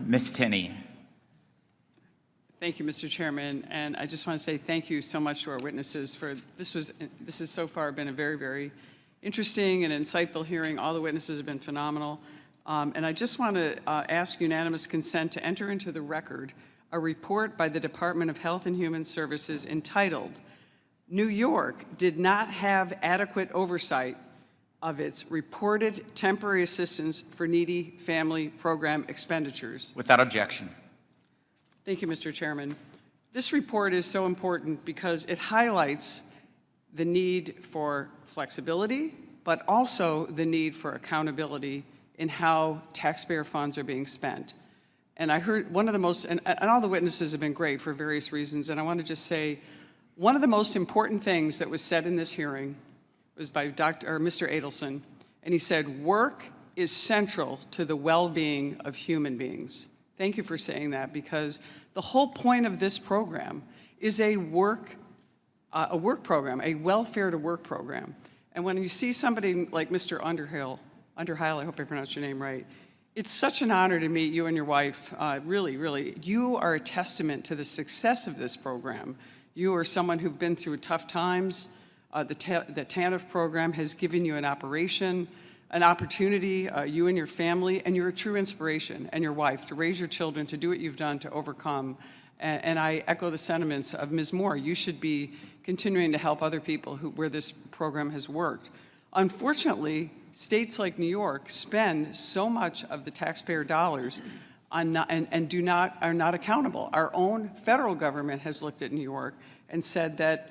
Ms. Tenney. Thank you, Mr. Chairman, and I just want to say thank you so much to our witnesses for this has so far been a very, very interesting and insightful hearing. All the witnesses have been phenomenal, and I just want to ask unanimous consent to enter into the record a report by the Department of Health and Human Services entitled, "New York did not have adequate oversight of its reported temporary assistance for needy family program expenditures." Without objection. Thank you, Mr. Chairman. This report is so important because it highlights the need for flexibility, but also the need for accountability in how taxpayer funds are being spent. And I heard one of the most, and all the witnesses have been great for various reasons, and I want to just say, one of the most important things that was said in this hearing was by Mr. Adelson, and he said, work is central to the well-being of human beings. Thank you for saying that, because the whole point of this program is a work program, a welfare to work program. And when you see somebody like Mr. Underhill, I hope I pronounced your name right, it's such an honor to meet you and your wife. Really, really, you are a testament to the success of this program. You are someone who've been through tough times. The TANF program has given you an opportunity, you and your family, and you're a true inspiration, and your wife, to raise your children, to do what you've done, to overcome. And I echo the sentiments of Ms. Moore. You should be continuing to help other people where this program has worked. Unfortunately, states like New York spend so much of the taxpayer dollars on are not accountable. Our own federal government has looked at New York and said that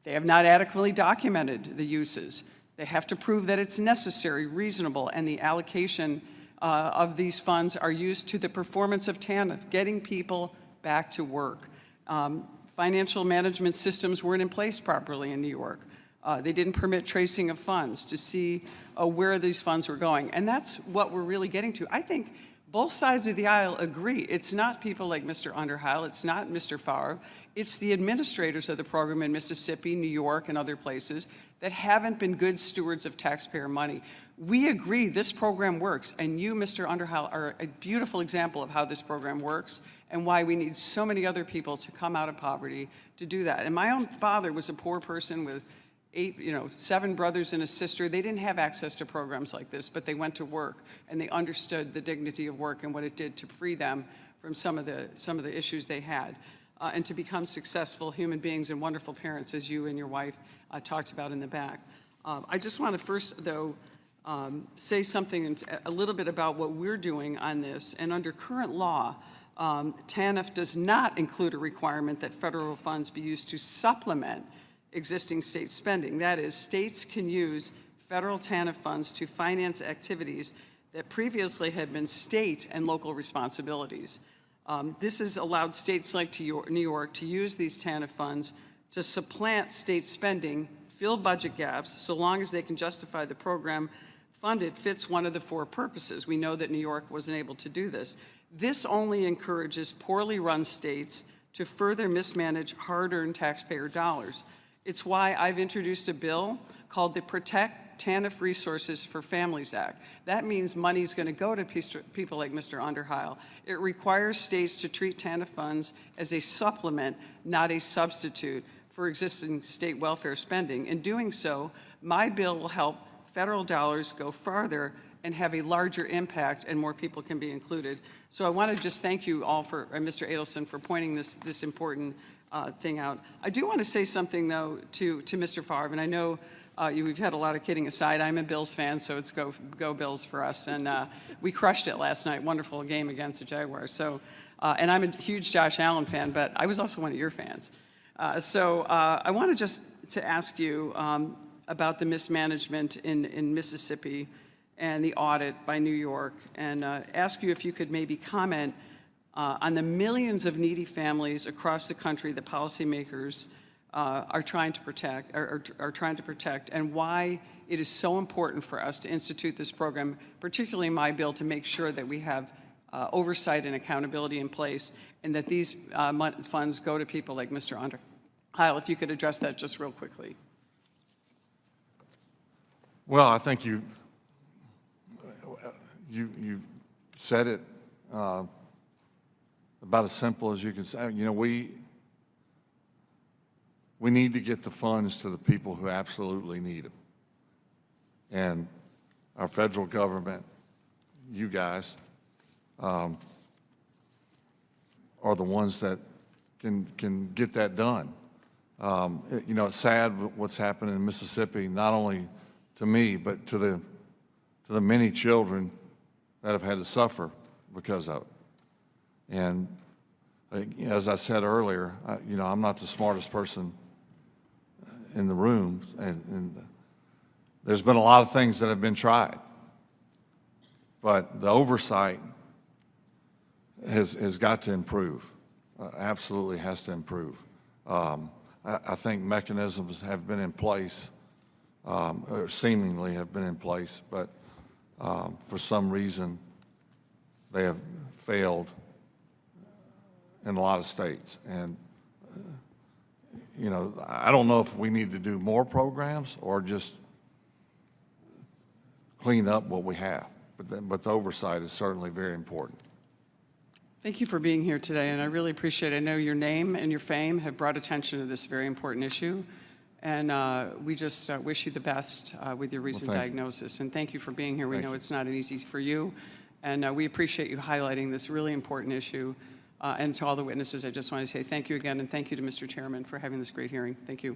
they have not adequately documented the uses. They have to prove that it's necessary, reasonable, and the allocation of these funds are used to the performance of TANF, getting people back to work. Financial management systems weren't in place properly in New York. They didn't permit tracing of funds to see where these funds were going. And that's what we're really getting to. I think both sides of the aisle agree. It's not people like Mr. Underhill, it's not Mr. Favre, it's the administrators of the program in Mississippi, New York, and other places that haven't been good stewards of taxpayer money. We agree this program works, and you, Mr. Underhill, are a beautiful example of how this program works and why we need so many other people to come out of poverty to do that. And my own father was a poor person with 7 brothers and a sister. They didn't have access to programs like this, but they went to work, and they understood the dignity of work and what it did to free them from some of the issues they had, and to become successful human beings and wonderful parents, as you and your wife talked about in the back. I just want to first, though, say something a little bit about what we're doing on this. And under current law, TANF does not include a requirement that federal funds be used to supplement existing state spending. That is, states can use federal TANF funds to finance activities that previously had been state and local responsibilities. This has allowed states like New York to use these TANF funds to supplant state spending, fill budget gaps, so long as they can justify the program funded fits one of the 4 purposes. We know that New York wasn't able to do this. This only encourages poorly run states to further mismanage hard-earned taxpayer dollars. It's why I've introduced a bill called the Protect TANF Resources for Families Act. That means money's going to go to people like Mr. Underhill. It requires states to treat TANF funds as a supplement, not a substitute, for existing state welfare spending. In doing so, my bill will help federal dollars go farther and have a larger impact, and more people can be included. So I want to just thank you all for, Mr. Adelson, for pointing this important thing out. I do want to say something, though, to Mr. Favre, and I know we've had a lot of kidding aside. I'm a Bills fan, so it's go Bills for us, and we crushed it last night. Wonderful game against the Jaguars. So, and I'm a huge Josh Allen fan, but I was also one of your fans. So I wanted just to ask you about the mismanagement in Mississippi and the audit by New York, and ask you if you could maybe comment on the millions of needy families across the country that policymakers are trying to protect, and why it is so important for us to institute this program, particularly my bill, to make sure that we have oversight and accountability in place, and that these funds go to people like Mr. Underhill. If you could address that just real quickly. Well, I think you said it about as simple as you can say. You know, we need to get the funds to the people who absolutely need them. And our federal government, you guys, are the ones that can get that done. You know, it's sad what's happened in Mississippi, not only to me, but to the many children that have had to suffer because of it. And as I said earlier, you know, I'm not the smartest person in the room, and there's been a lot of things that have been tried, but the oversight has got to improve. Absolutely has to improve. I think mechanisms have been in place, or seemingly have been in place, but for some reason they have failed in a lot of states. And you know, I don't know if we need to do more programs or just clean up what we have, but the oversight is certainly very important. Thank you for being here today, and I really appreciate it. I know your name and your fame have brought attention to this very important issue, and we just wish you the best with your recent diagnosis. And thank you for being here. We know it's not easy for you, and we appreciate you highlighting this really important issue. And to all the witnesses, I just want to say thank you again, and thank you to Mr. Chairman for having this great hearing. Thank you.